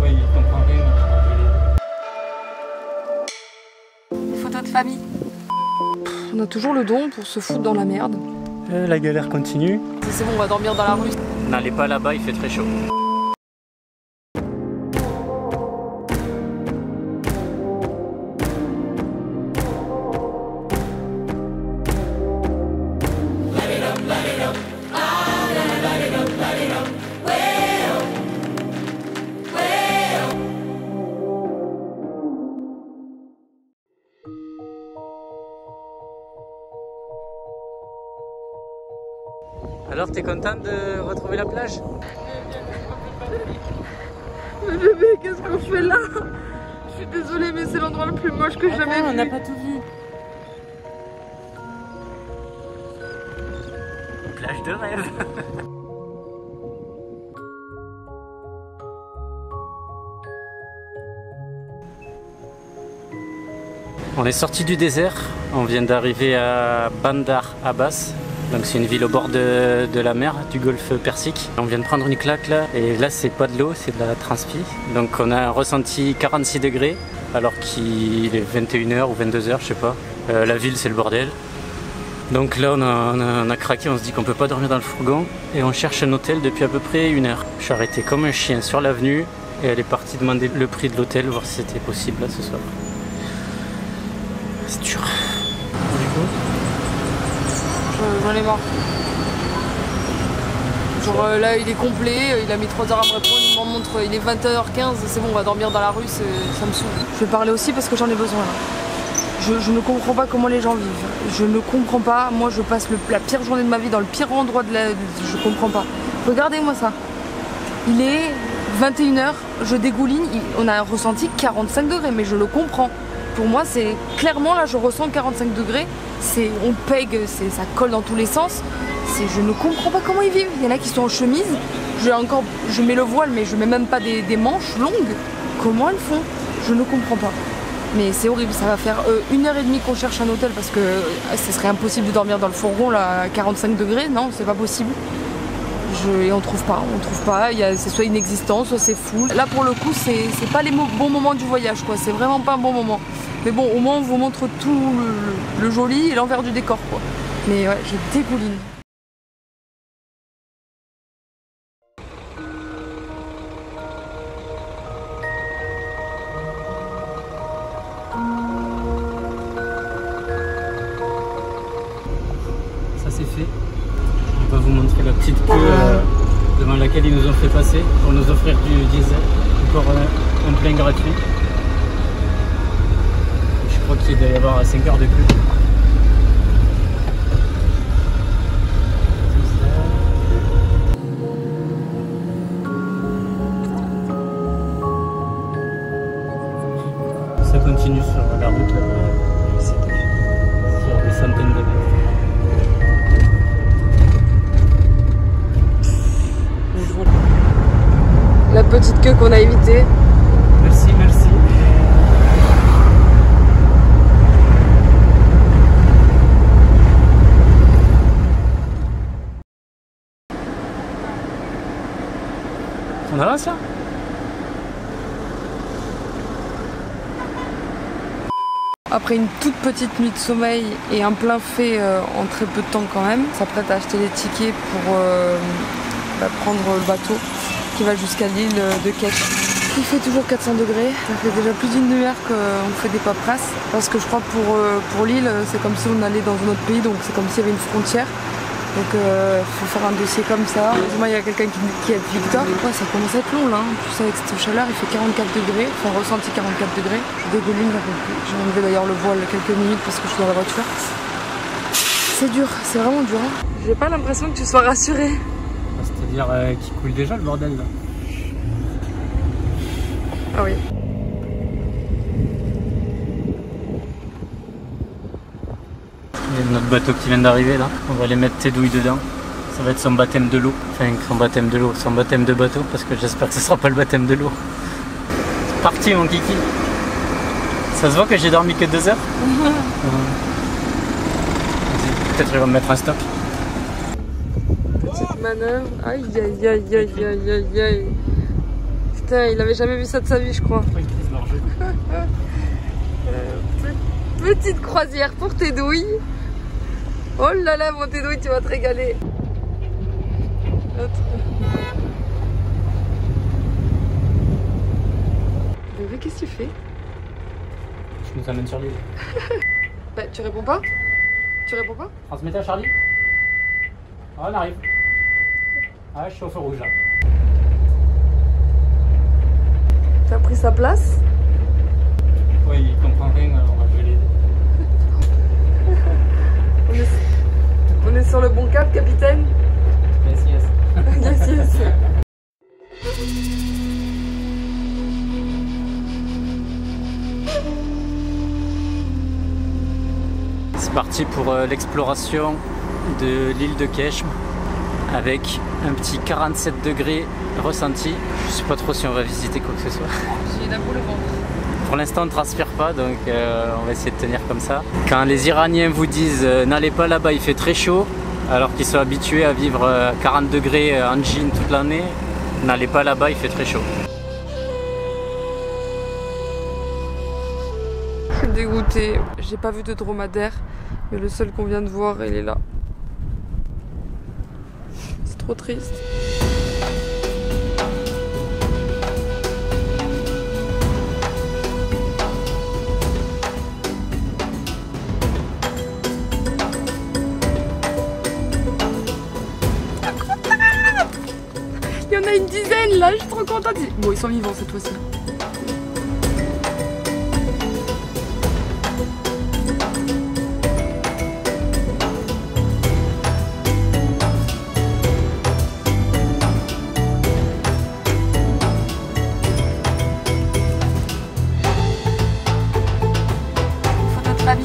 ouais, il comprend rien. Des photos de famille. On a toujours le don pour se foutre dans la merde. La galère continue. C'est bon, on va dormir dans la rue. N'allez pas là-bas, il fait très chaud. Alors, t'es contente de retrouver la plage? Mais bébé, qu'est-ce qu'on fait là? Je suis désolée, mais c'est l'endroit le plus moche que j'ai jamais vu. On n'a pas tout vu. Plage de rêve. On est sorti du désert, on vient d'arriver à Bandar Abbas. Donc c'est une ville au bord de la mer, du golfe Persique. On vient de prendre une claque là, et là c'est pas de l'eau, c'est de la transpi. Donc on a ressenti 46 degrés, alors qu'il est 21h ou 22h, je sais pas. La ville c'est le bordel. Donc là on a craqué, on se dit qu'on peut pas dormir dans le fourgon, et on cherche un hôtel depuis à peu près 1 heure. Je suis arrêté comme un chien sur l'avenue, et elle est partie demander le prix de l'hôtel, voir si c'était possible là ce soir. C'est dur. J'en ai marre. Genre là il est complet, il a mis 3 heures à me répondre, il m'en montre, il est 20h15, c'est bon, on va dormir dans la rue, ça me saoule. Je vais parler aussi parce que j'en ai besoin là. Je ne comprends pas comment les gens vivent. Je ne comprends pas, moi je passe la pire journée de ma vie dans le pire endroit de la... Je comprends pas. Regardez-moi ça. Il est 21h, je dégouline, on a ressenti 45 degrés, mais je le comprends. Pour moi, c'est clairement là, je ressens 45 degrés. On pègue, ça colle dans tous les sens. Je ne comprends pas comment ils vivent. Il y en a qui sont en chemise. Je mets le voile, mais je mets même pas des manches longues. Comment elles font? Je ne comprends pas. Mais c'est horrible. Ça va faire 1h30 qu'on cherche un hôtel parce que ce serait impossible de dormir dans le fourgon là, à 45 degrés. Non, c'est pas possible. Et on trouve pas. C'est soit inexistant, soit c'est full. Là pour le coup, c'est pas les bons moments du voyage, quoi. C'est vraiment pas un bon moment. Mais bon, au moins on vous montre tout le joli et l'envers du décor, quoi. Mais ouais, je dégouline. Ça c'est fait. On va vous montrer la petite queue devant laquelle ils nous ont fait passer pour nous offrir du diesel. Encore un plein gratuit. Je crois qu'il doit y avoir 5 heures de queue. Ça continue sur la route là, sur des centaines de mètres. La petite queue qu'on a évitée. Merci, merci. On avance là? Après une toute petite nuit de sommeil et un plein fait en très peu de temps quand même, on s'apprête à acheter les tickets pour prendre le bateau qui va jusqu'à l'île de Kesh. Il fait toujours 400 degrés, ça fait déjà plus d'une demi-heure qu'on fait des paperasses parce que je crois que pour l'île c'est comme si on allait dans un autre pays, donc c'est comme s'il y avait une frontière. Donc faut faire un dossier comme ça. Heureusement il y a quelqu'un qui est Victor. Ouais, ça commence à être long là, en plus avec cette chaleur il fait 44 degrés, enfin ressenti 44 degrés. Je dégouline, j'en peux plus. J'ai enlevé d'ailleurs le voile quelques minutes parce que je suis dans la voiture. C'est dur, c'est vraiment dur. Hein. J'ai pas l'impression que tu sois rassurée. C'est-à-dire qu'il coule déjà le bordel là. Ah oui. Il y a notre bateau qui vient d'arriver là. On va aller mettre tes douilles dedans. Ça va être son baptême de l'eau. Enfin, son baptême de l'eau, son baptême de bateau, parce que j'espère que ce sera pas le baptême de l'eau. C'est parti mon kiki. Ça se voit que j'ai dormi que 2 heures. Peut-être qu'il va me mettre un stop. Petite manœuvre. Aïe aïe aïe aïe aïe aïe aïe. Putain, il avait jamais vu ça de sa vie, je crois. Petite croisière pour tes douilles. Oh là là, mon tes douilles, tu vas te régaler. Bébé, qu'est-ce que tu fais? Je nous amène sur l'île. Bah, tu réponds pas? Tu réponds pas? Transmettez à Charlie. Ah, on arrive. Ah, je suis au feu rouge là. T'as pris sa place? Oui, il comprend rien, alors je vais l'aider. On est sur le bon cap, capitaine? Yes, yes. Yes, yes. C'est parti pour l'exploration de l'île de Keshme avec un petit 47 degrés ressenti. Je sais pas trop si on va visiter quoi que ce soit. J'ai la boule au ventre. Pour l'instant on ne transpire pas, donc on va essayer de tenir comme ça. Quand les Iraniens vous disent n'allez pas là-bas, il fait très chaud, alors qu'ils sont habitués à vivre 40 degrés en jean toute l'année, n'allez pas là-bas, il fait très chaud. Je suis dégoûtée. J'ai pas vu de dromadaire, mais le seul qu'on vient de voir, il est là. C'est trop triste. Il y en a une dizaine là, je suis trop contente. Bon, ils sont vivants cette fois-ci. Photo de famille.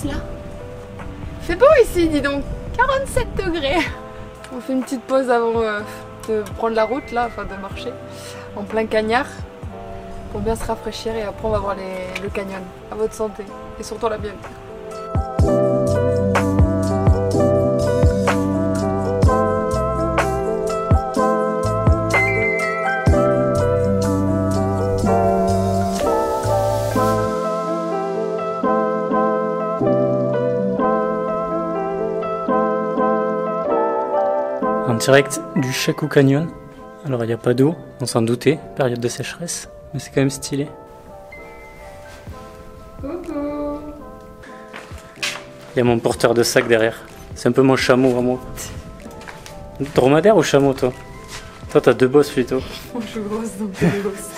Là. C'est beau ici, dis donc. 47 degrés. On fait une petite pause avant de prendre la route là, enfin de marcher en plein cagnard pour bien se rafraîchir et après on va voir le canyon. À votre santé et surtout la bienvenue. En direct du Shaku Canyon. Alors il n'y a pas d'eau, on s'en doutait, période de sécheresse, mais c'est quand même stylé. Coucou. Il y a mon porteur de sac derrière. C'est un peu mon chameau à moi. Dromadaire ou chameau toi? Toi t'as deux bosses plutôt. Moi je suis grosse donc j'ai des bosses.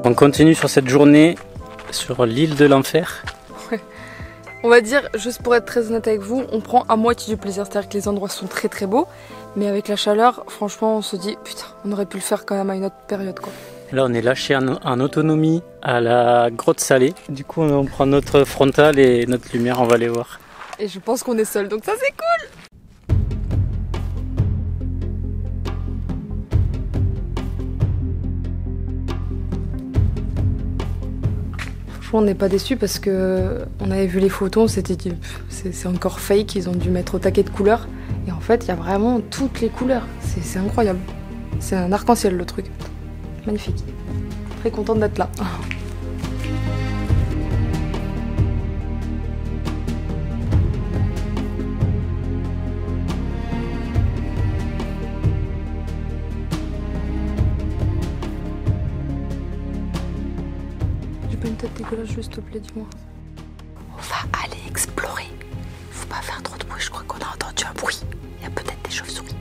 On continue sur cette journée sur l'île de l'Enfer. Ouais. On va dire, juste pour être très honnête avec vous, on prend à moitié du plaisir. C'est-à-dire que les endroits sont très très beaux, mais avec la chaleur, franchement, on se dit, putain, on aurait pu le faire quand même à une autre période, quoi. Là, on est lâché en autonomie à la grotte salée. Du coup, on prend notre frontal et notre lumière, on va aller voir. Et je pense qu'on est seul, donc ça c'est cool. On n'est pas déçus parce que on avait vu les photos, on s'était dit c'est encore fake, ils ont dû mettre au taquet de couleurs. Et en fait, il y a vraiment toutes les couleurs. C'est incroyable. C'est un arc-en-ciel le truc. Magnifique. Très contente d'être là. Une tête dégueulasse, juste s'il te plaît, dis-moi. On va aller explorer. Faut pas faire trop de bruit, je crois qu'on a entendu un bruit. Il y a peut-être des chauves-souris.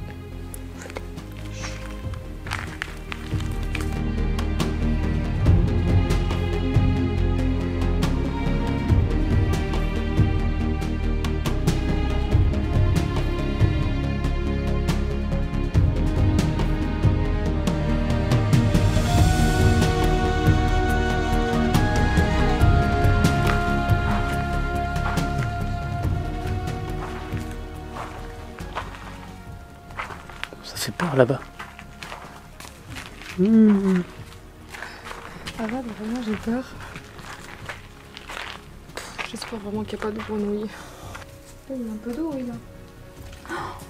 Ça fait peur là-bas. Ah là, vraiment j'ai peur. J'espère vraiment qu'il n'y a pas de grenouilles. Il y a un peu d'eau, oui, là.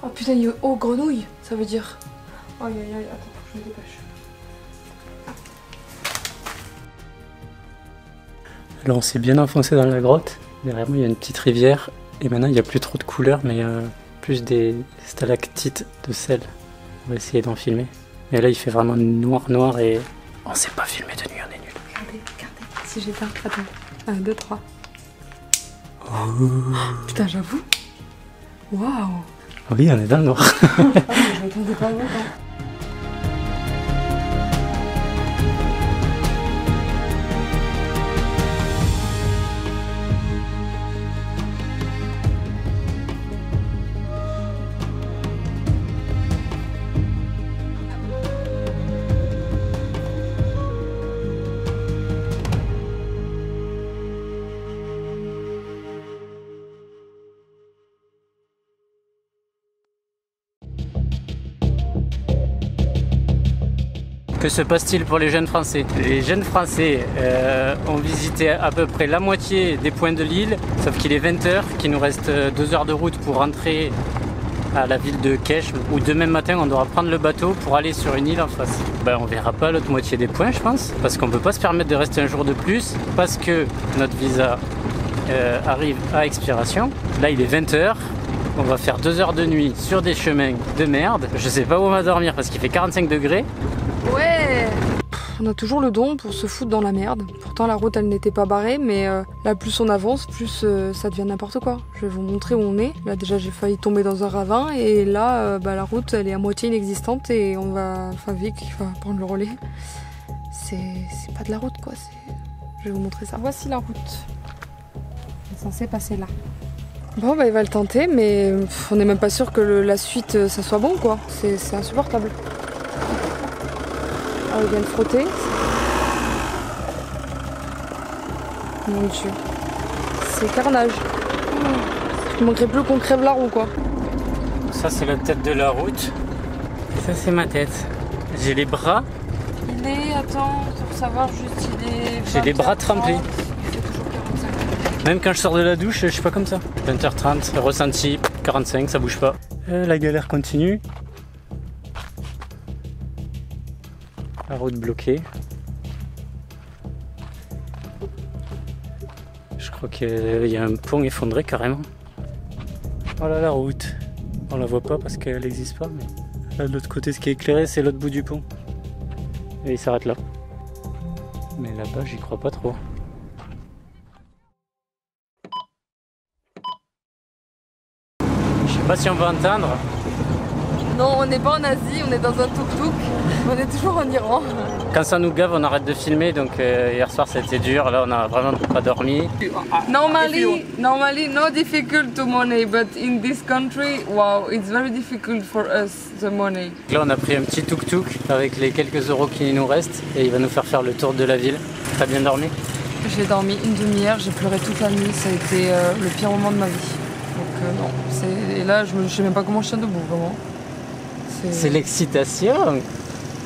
Oh putain, il y a... Oh, grenouille, ça veut dire. Aïe aïe aïe, attends, faut que je me dépêche. Là, on s'est bien enfoncé dans la grotte. Derrière moi, il y a une petite rivière. Et maintenant, il n'y a plus trop de couleurs, mais plus des stalactites de sel. On va essayer d'en filmer. Mais là, il fait vraiment noir et on sait pas filmer de nuit, on est nul. Regardez, si j'éteins, attends. 1, 2, 3. Putain, j'avoue. Waouh. Oui, on est dans le noir. Je m'attendais pas longtemps. Que se passe-t-il pour les jeunes Français? Les jeunes Français ont visité à peu près la moitié des points de l'île, sauf qu'il est 20h, qu'il nous reste 2 heures de route pour rentrer à la ville de Kesh, où demain matin on devra prendre le bateau pour aller sur une île en face. Ben, on verra pas l'autre moitié des points, je pense, parce qu'on peut pas se permettre de rester un jour de plus, parce que notre visa arrive à expiration. Là il est 20h. On va faire 2 heures de nuit sur des chemins de merde. Je sais pas où on va dormir parce qu'il fait 45 degrés. Ouais. On a toujours le don pour se foutre dans la merde. Pourtant la route elle n'était pas barrée, mais là plus on avance, plus ça devient n'importe quoi. Je vais vous montrer où on est. Là déjà j'ai failli tomber dans un ravin et là la route elle est à moitié inexistante et on va... Enfin Vic va prendre le relais. C'est pas de la route quoi. Je vais vous montrer ça. Voici la route. On est censé passer là. Bon bah il va le tenter mais on n'est même pas sûr que la suite ça soit bon quoi. C'est insupportable. Ah, il vient de frotter. Mon Dieu. C'est carnage. Il manquerait plus qu'on crève la roue quoi. Ça c'est la tête de la route. Ça c'est ma tête. J'ai les bras. Il est, attends, pour savoir juste, il est... J'ai les bras trempés. Il fait toujours 45. Même quand je sors de la douche, je suis pas comme ça. 20h30, ressenti, 45, ça bouge pas. La galère continue. La route bloquée. Je crois qu'il y a un pont effondré carrément. Voilà la route. On la voit pas parce qu'elle n'existe pas, mais là de l'autre côté ce qui est éclairé c'est l'autre bout du pont. Et il s'arrête là. Mais là-bas j'y crois pas trop. Je sais pas si on va entendre. Non, on n'est pas en Asie, on est dans un tuk-tuk. On est toujours en Iran. Quand ça nous gave, on arrête de filmer. Donc hier soir, ça a été dur. Là, on n'a vraiment pas dormi. Normally, no difficult to money, but in this country, wow, it's very difficult for us, the money. Là, on a pris un petit tuk-tuk avec les quelques euros qui nous restent et il va nous faire le tour de la ville. T'as bien dormi? J'ai dormi une demi-heure, j'ai pleuré toute la nuit, ça a été le pire moment de ma vie. Donc non, et là, je ne sais même pas comment je tiens debout, vraiment. C'est l'excitation.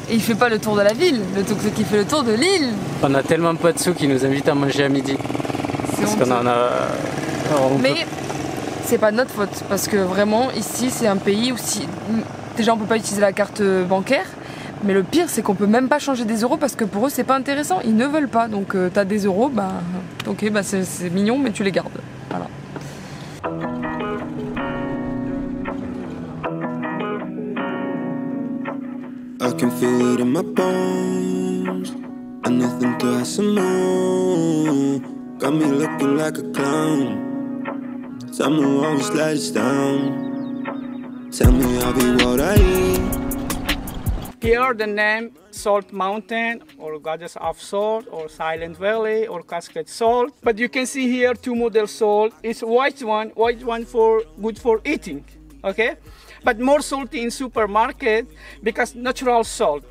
Et il fait pas le tour de la ville, le tuk-tuk qui fait le tour de l'île. On a tellement pas de sous qu'ils nous invitent à manger à midi. Parce qu'on en a... Mais c'est pas de notre faute, parce que vraiment, ici, c'est un pays où si... Déjà, on peut pas utiliser la carte bancaire, mais le pire, c'est qu'on peut même pas changer des euros parce que pour eux, c'est pas intéressant. Ils ne veulent pas. Donc, t'as des euros, bah, ok, bah, c'est mignon, mais tu les gardes. Voilà. I can feel it in my bones. And nothing to ask more. Got me looking like a clown. Tell me why we slide it down. Tell me I'll be what I eat. Here the name Salt Mountain or Goddess of Salt or Silent Valley or Cascade Salt. But you can see here two model salt. It's white one for good for eating, okay? But more salty in supermarket because natural salt.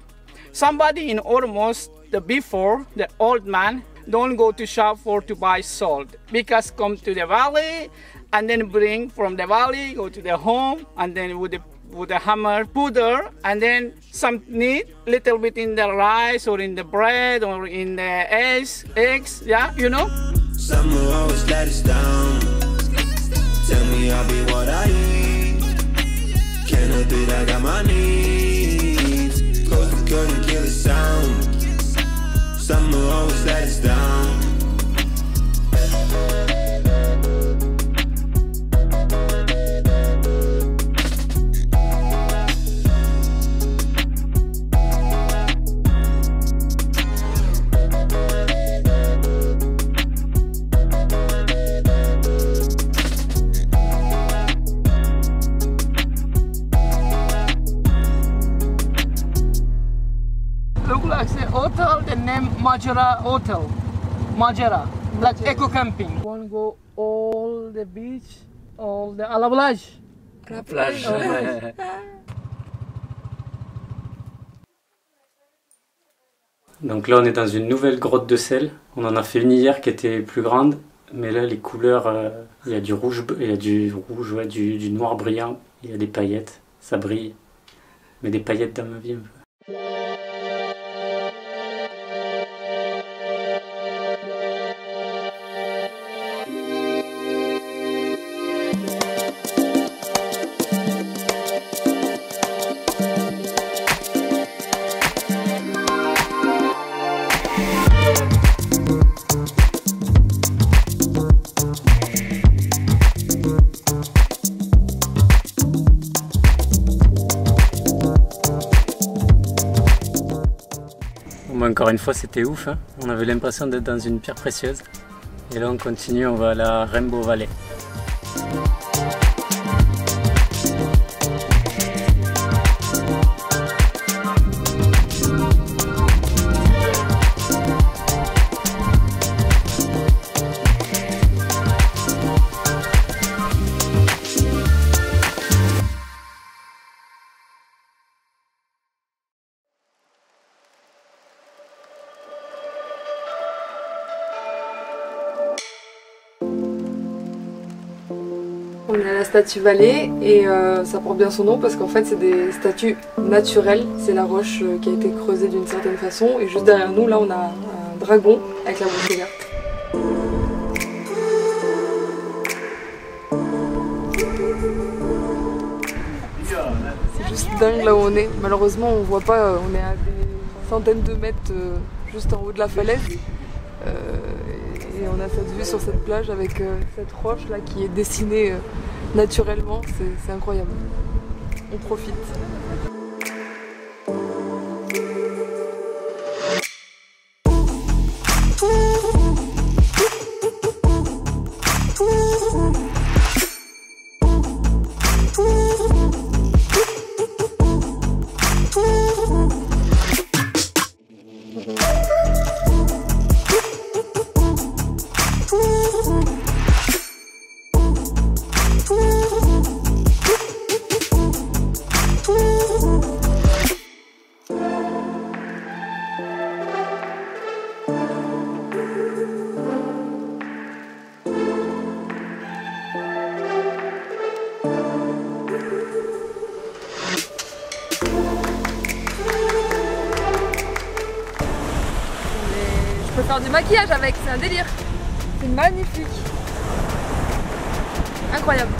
Somebody in Ormuz, before, the old man, don't go to shop to buy salt because come to the valley and then bring from the valley, go to the home and then with the hammer powder and then some knead little bit in the rice or in the bread or in the eggs, yeah, you know. Summer always let us down. Tell me I'll be what I eat. Can't help it, I got my needs. Close the curtain, kill the sound. Summer always let us down. Look like the hotel, the name Majara Hotel. Majara, like eco camping. Want to go all the beach, all the à la plage. La plage. Donc là, on est dans une nouvelle grotte de sel. On en a fait une hier qui était plus grande, mais là, les couleurs, il y a du rouge, il y a du rouge, ouais, du noir brillant. Il y a des paillettes, ça brille, mais des paillettes dans ma vie un peu. Encore une fois, c'était ouf, hein. On avait l'impression d'être dans une pierre précieuse. Et là, on continue, on va à la Rainbow Valley. On est à la Statue Valley et ça porte bien son nom parce qu'en fait c'est des statues naturelles. C'est la roche qui a été creusée d'une certaine façon et juste derrière nous là on a un dragon avec la bouche ouverte. C'est juste dingue là où on est. Malheureusement on voit pas, on est à des centaines de mètres juste en haut de la falaise. Et on a cette vue sur cette plage avec cette roche là qui est dessinée naturellement, c'est incroyable. On profite. faire du maquillage avec, c'est un délire. C'est magnifique. Incroyable.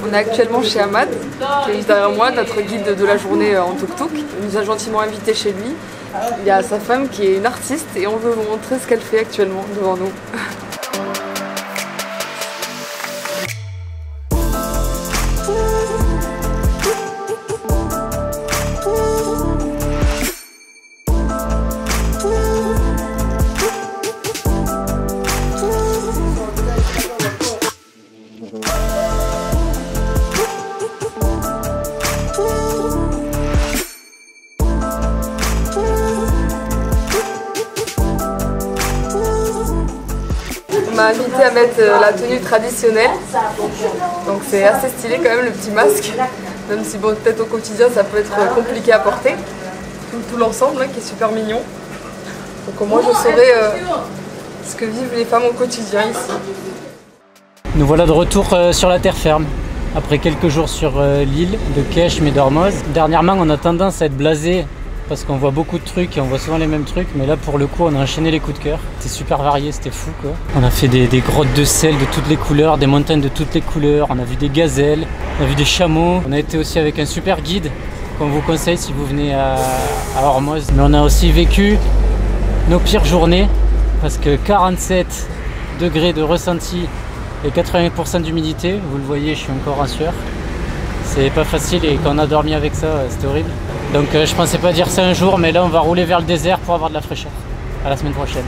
On est actuellement chez Ahmad, qui est juste derrière moi, notre guide de la journée en tuk-tuk. Il nous a gentiment invités chez lui. Il y a sa femme qui est une artiste et on veut vous montrer ce qu'elle fait actuellement devant nous. On m'a invité à mettre la tenue traditionnelle, donc c'est assez stylé quand même le petit masque, même si bon, peut-être au quotidien ça peut être compliqué à porter. Tout l'ensemble qui est super mignon, donc au moins je saurai ce que vivent les femmes au quotidien ici. Nous voilà de retour sur la terre ferme, après quelques jours sur l'île de Kesh et d'Ormoz. Dernièrement on a tendance à être blasé parce qu'on voit beaucoup de trucs et on voit souvent les mêmes trucs, mais là pour le coup on a enchaîné les coups de cœur. C'était super varié, c'était fou quoi. On a fait des grottes de sel de toutes les couleurs, des montagnes de toutes les couleurs, on a vu des gazelles, on a vu des chameaux. On a été aussi avec un super guide qu'on vous conseille si vous venez à Ormoz. Mais on a aussi vécu nos pires journées parce que 47 degrés de ressenti et 80% d'humidité, vous le voyez, je suis encore en sueur. C'est pas facile et quand on a dormi avec ça, c'était horrible. Donc je pensais pas dire ça un jour, mais là on va rouler vers le désert pour avoir de la fraîcheur. À la semaine prochaine.